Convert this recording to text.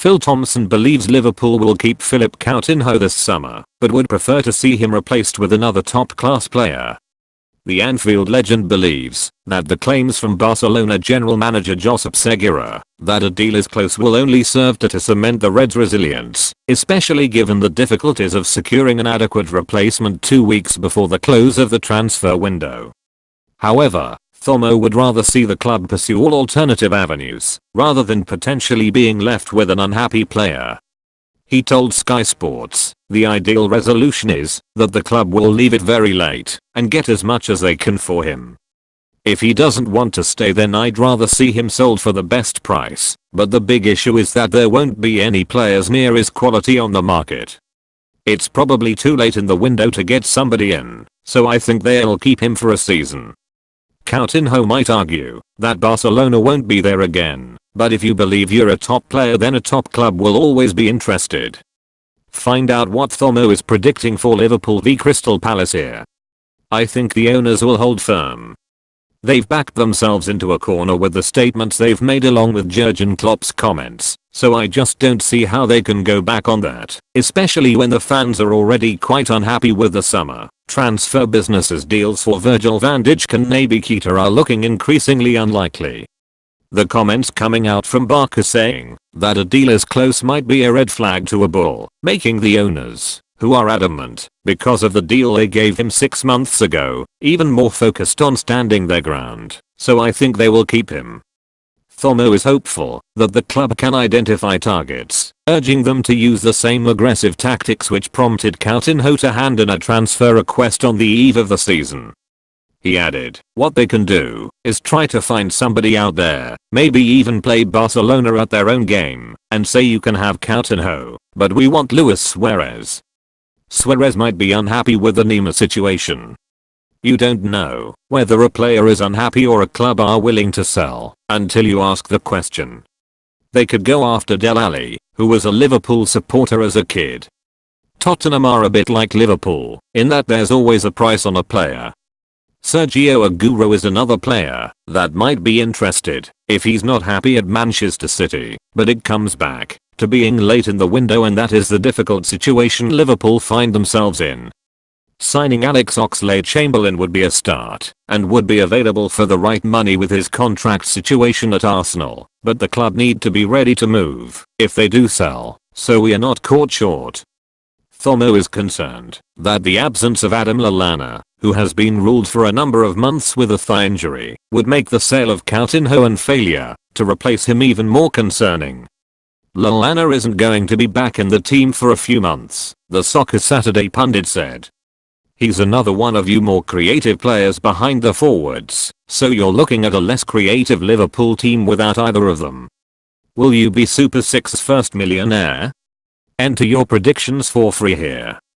Phil Thompson believes Liverpool will keep Philippe Coutinho this summer, but would prefer to see him replaced with another top-class player. The Anfield legend believes that the claims from Barcelona general manager Josep Segura that a deal is close will only serve to cement the Reds' resilience, especially given the difficulties of securing an adequate replacement 2 weeks before the close of the transfer window. However, Thomo would rather see the club pursue all alternative avenues rather than potentially being left with an unhappy player. He told Sky Sports, "The ideal resolution is that the club will leave it very late and get as much as they can for him. If he doesn't want to stay, then I'd rather see him sold for the best price, but the big issue is that there won't be any players near his quality on the market. It's probably too late in the window to get somebody in, so I think they'll keep him for a season." Coutinho might argue that Barcelona won't be there again, but if you believe you're a top player, then a top club will always be interested. Find out what Thomo is predicting for Liverpool v Crystal Palace here. "I think the owners will hold firm. They've backed themselves into a corner with the statements they've made along with Jurgen Klopp's comments, so I just don't see how they can go back on that, especially when the fans are already quite unhappy with the summer transfer business, as deals for Virgil van Dijk and Naby Keita are looking increasingly unlikely." The comments coming out from Barca saying that a deal is close might be a red flag to a bull, making the owners, who are adamant because of the deal they gave him 6 months ago, even more focused on standing their ground, so I think they will keep him. Thomo is hopeful that the club can identify targets, urging them to use the same aggressive tactics which prompted Coutinho to hand in a transfer request on the eve of the season. He added, "What they can do is try to find somebody out there, maybe even play Barcelona at their own game, and say you can have Coutinho, but we want Luis Suarez." Suarez might be unhappy with the Neymar situation. You don't know whether a player is unhappy or a club are willing to sell until you ask the question. They could go after Dele Alli, who was a Liverpool supporter as a kid. Tottenham are a bit like Liverpool in that there's always a price on a player. Sergio Aguero is another player that might be interested if he's not happy at Manchester City, but it comes back to being late in the window, and that is the difficult situation Liverpool find themselves in. Signing Alex Oxlade-Chamberlain would be a start and would be available for the right money with his contract situation at Arsenal, but the club need to be ready to move if they do sell, so we are not caught short. Thomo is concerned that the absence of Adam Lallana, who has been ruled for a number of months with a thigh injury, would make the sale of Coutinho and failure to replace him even more concerning. Lallana isn't going to be back in the team for a few months, the Soccer Saturday pundit said. He's another one of you more creative players behind the forwards, so you're looking at a less creative Liverpool team without either of them. Will you be Super 6's first millionaire? Enter your predictions for free here.